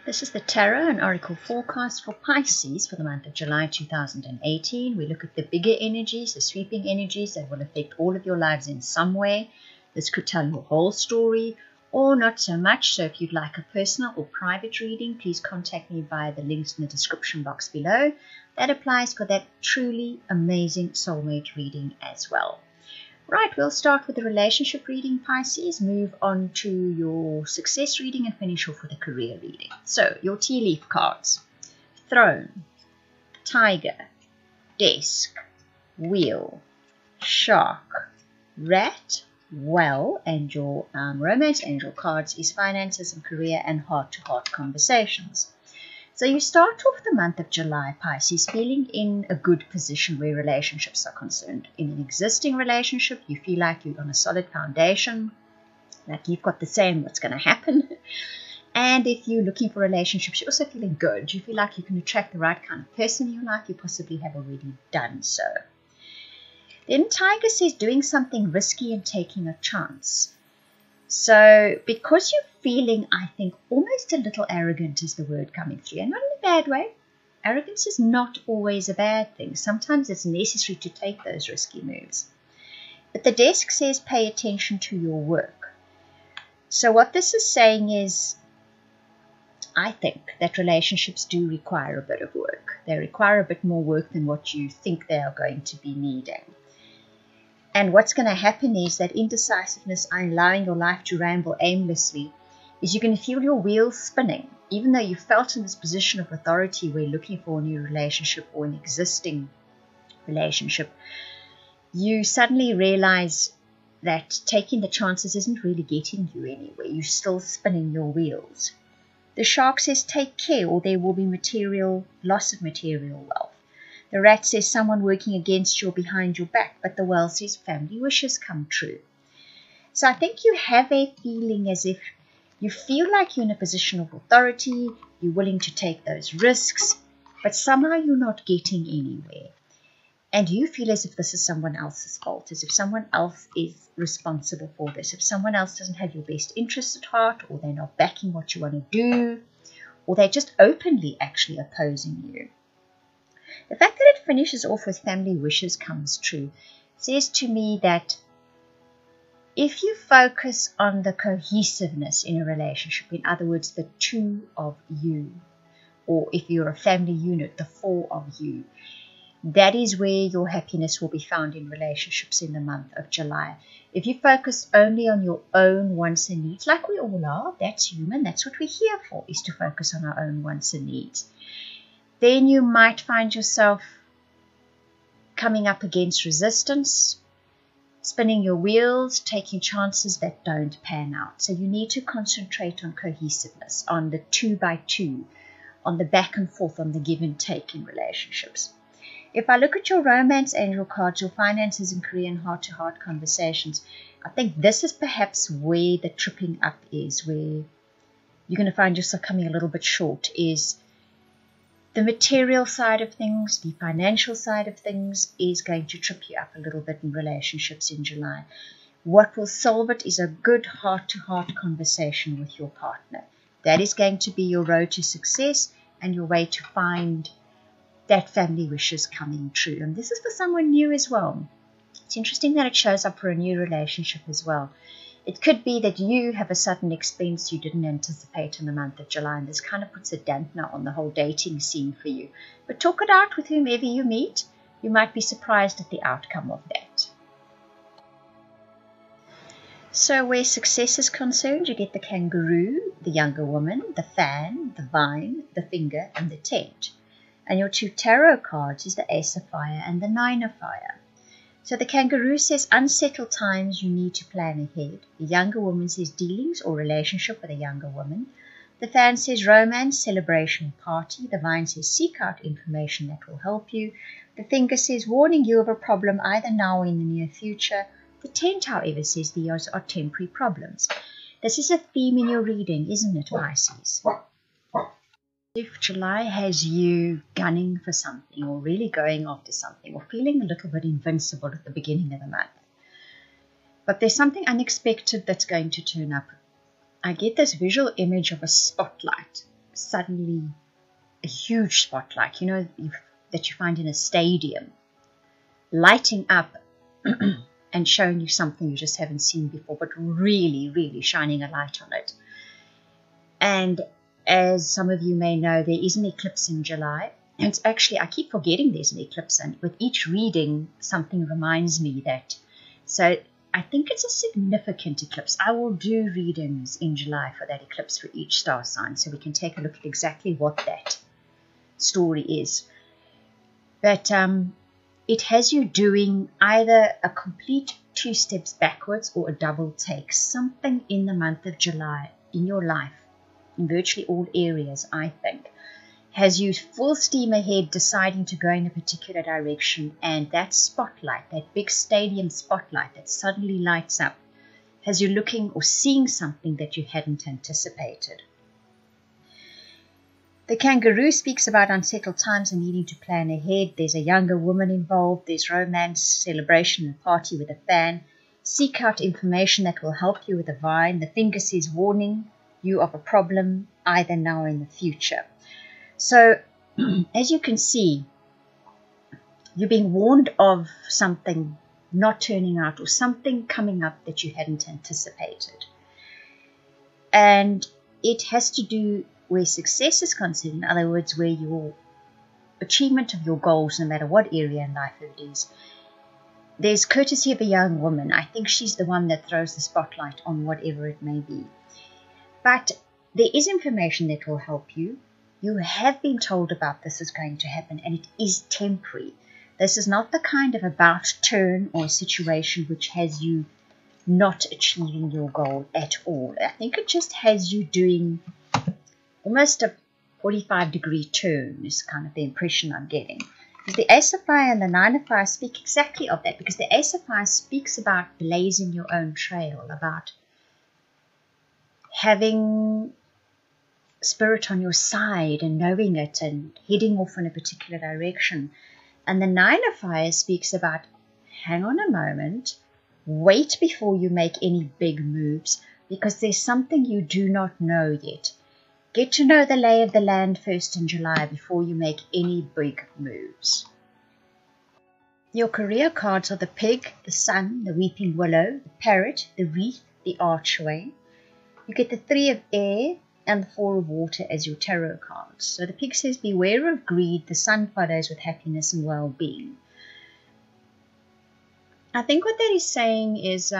This is the Tarot and Oracle forecast for Pisces for the month of July 2018. We look at the bigger energies, the sweeping energies that will affect all of your lives in some way. This could tell your whole story or not so much. So if you'd like a personal or private reading, please contact me via the links in the description box below. That applies for that truly amazing soulmate reading as well. Right, we'll start with the relationship reading, Pisces, move on to your success reading and finish off with a career reading. So, your tea leaf cards: Throne, Tiger, Desk, Wheel, Shark, Rat, Well, and your romance angel cards is finances and career and heart-to-heart conversations. So you start off the month of July, Pisces, feeling in a good position where relationships are concerned. In an existing relationship, you feel like you're on a solid foundation, like you've got the same what's going to happen. And if you're looking for relationships, you're also feeling good. You feel like you can attract the right kind of person in your life. You possibly have already done so. Then Tiger says doing something risky and taking a chance. So, because you're feeling, I think, almost a little arrogant is the word coming through, and not in a bad way. Arrogance is not always a bad thing. Sometimes it's necessary to take those risky moves. But the desk says pay attention to your work. So what this is saying is, I think that relationships do require a bit of work. They require a bit more work than what you think they are going to be needing. And what's going to happen is that indecisiveness and allowing your life to ramble aimlessly is you're going to feel your wheels spinning. Even though you felt in this position of authority where looking for a new relationship or an existing relationship, you suddenly realize that taking the chances isn't really getting you anywhere. You're still spinning your wheels. The shark says take care or there will be loss of material wealth. The rat says someone working against you or behind your back, but the well says family wishes come true. So I think you have a feeling as if you feel like you're in a position of authority, you're willing to take those risks, but somehow you're not getting anywhere. And you feel as if this is someone else's fault, as if someone else is responsible for this, if someone else doesn't have your best interests at heart, or they're not backing what you want to do, or they're just openly actually opposing you. The fact that it finishes off with family wishes comes true says to me that if you focus on the cohesiveness in a relationship, in other words, the two of you, or if you're a family unit, the four of you, that is where your happiness will be found in relationships in the month of July. If you focus only on your own wants and needs, like we all are, that's human, that's what we're here for, is to focus on our own wants and needs. Then you might find yourself coming up against resistance, spinning your wheels, taking chances that don't pan out. So you need to concentrate on cohesiveness, on the 2x2, on the back and forth, on the give and take in relationships. If I look at your romance angel cards, your finances and career and heart-to-heart conversations, I think this is perhaps where the tripping up is, where you're going to find yourself coming a little bit short, is the material side of things, the financial side of things is going to trip you up a little bit in relationships in July. What will solve it is a good heart-to-heart conversation with your partner. That is going to be your road to success and your way to find that family wishes coming true. And this is for someone new as well. It's interesting that it shows up for a new relationship as well. It could be that you have a sudden expense you didn't anticipate in the month of July, and this kind of puts a dampener on the whole dating scene for you. But talk it out with whomever you meet. You might be surprised at the outcome of that. So where success is concerned, you get the kangaroo, the younger woman, the fan, the vine, the finger, and the tent. And your two tarot cards is the Ace of Fire and the Nine of Fire. So the kangaroo says unsettled times, you need to plan ahead. The younger woman says dealings or relationship with a younger woman. The fan says romance, celebration, party. The vine says seek out information that will help you. The finger says warning you of a problem either now or in the near future. The tent, however, says these are temporary problems. This is a theme in your reading, isn't it, Pisces? If July has you gunning for something or really going after something or feeling a little bit invincible at the beginning of the month, but there's something unexpected that's going to turn up. I get this visual image of a spotlight suddenly a huge spotlight, that you find in a stadium, lighting up and showing you something you just haven't seen before, but really, really shining a light on it. And as some of you may know, there is an eclipse in July. And it's actually, I keep forgetting there's an eclipse, and with each reading, something reminds me that. So I think it's a significant eclipse. I will do readings in July for that eclipse for each star sign, so we can take a look at exactly what that story is. But it has you doing either a complete 2 steps backwards or a double take. Something in the month of July in your life, in virtually all areas, I think, has you full steam ahead deciding to go in a particular direction, and that spotlight, that big stadium spotlight that suddenly lights up, has you looking or seeing something that you hadn't anticipated. The kangaroo speaks about unsettled times and needing to plan ahead. There's a younger woman involved. There's romance, celebration, and party with a fan. Seek out information that will help you with the vine. The finger says warning you of a problem, either now or in the future. So, as you can see, you're being warned of something not turning out or something coming up that you hadn't anticipated. And it has to do where success is concerned, in other words, where your achievement of your goals, no matter what area in life it is. There's courtesy of a young woman. I think she's the one that throws the spotlight on whatever it may be. But there is information that will help you. You have been told about this is going to happen, and it is temporary. This is not the kind of about turn or situation which has you not achieving your goal at all. I think it just has you doing almost a 45-degree turn is kind of the impression I'm getting. Because the Ace of Fire and the Nine of Fire speak exactly of that, because the Ace of Fire speaks about blazing your own trail, about having spirit on your side and knowing it and heading off in a particular direction. And the Nine of Fire speaks about hang on a moment, wait before you make any big moves, because there's something you do not know yet. Get to know the lay of the land first in July before you make any big moves. Your career cards are the pig, the sun, the weeping willow, the parrot, the wreath, the archway. You get the 3 of air and the 4 of water as your tarot cards. So the pig says, beware of greed. The sun follows with happiness and well-being. I think what that is saying is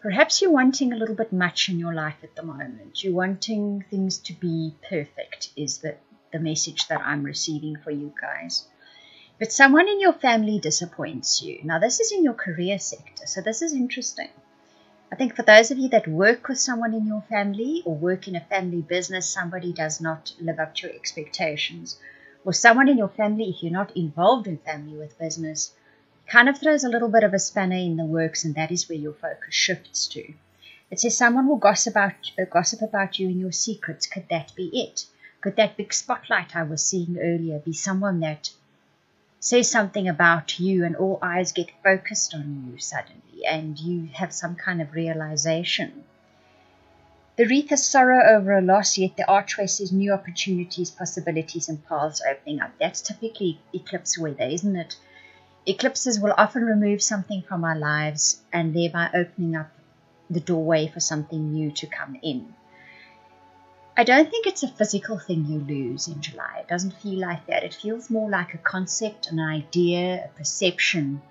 perhaps you're wanting a little bit much in your life at the moment. You're wanting things to be perfect is the message that I'm receiving for you guys. But someone in your family disappoints you. Now this is in your career sector, so this is interesting. I think for those of you that work with someone in your family or work in a family business, somebody does not live up to your expectations. Or someone in your family, if you're not involved in family with business, kind of throws a little bit of a spanner in the works, and that is where your focus shifts to. It says someone will gossip about you and your secrets. Could that be it? Could that big spotlight I was seeing earlier be someone that says something about you and all eyes get focused on you suddenly and you have some kind of realization? The wreath is sorrow over a loss, yet the archway says new opportunities, possibilities, and paths opening up. That's typically eclipse weather, isn't it? Eclipses will often remove something from our lives and thereby opening up the doorway for something new to come in. I don't think it's a physical thing you lose in July. It doesn't feel like that. It feels more like a concept, an idea, a perception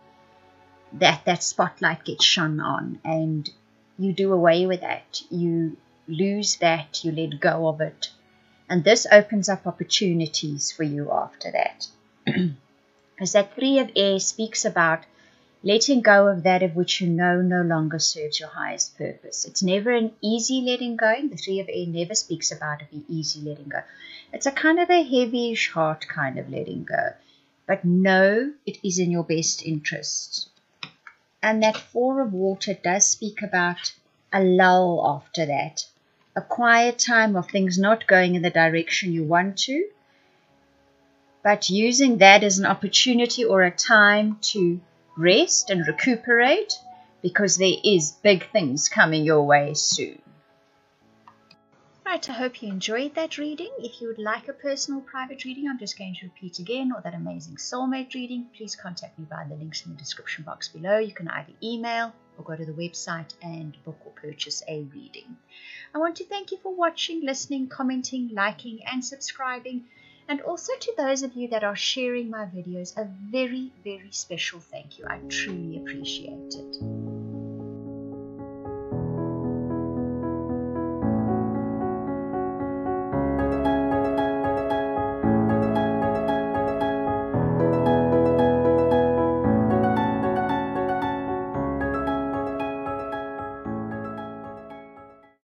that spotlight gets shone on, and you do away with that. You lose that, you let go of it, and this opens up opportunities for you after that. As that 3 of air speaks about letting go of that of which you know no longer serves your highest purpose. It's never an easy letting go. The 3 of air never speaks about it being easy letting go. It's a kind of a heavyish heart kind of letting go. But know it is in your best interest. And that 4 of water does speak about a lull after that. A quiet time of things not going in the direction you want to, but using that as an opportunity or a time to rest and recuperate, because there is big things coming your way soon. Right, I hope you enjoyed that reading. If you would like a personal private reading, I'm just going to repeat again, or that amazing soulmate reading, please contact me via the links in the description box below. You can either email or go to the website and book or purchase a reading. I want to thank you for watching, listening, commenting, liking, and subscribing. And also to those of you that are sharing my videos, a very, very special thank you. I truly appreciate it.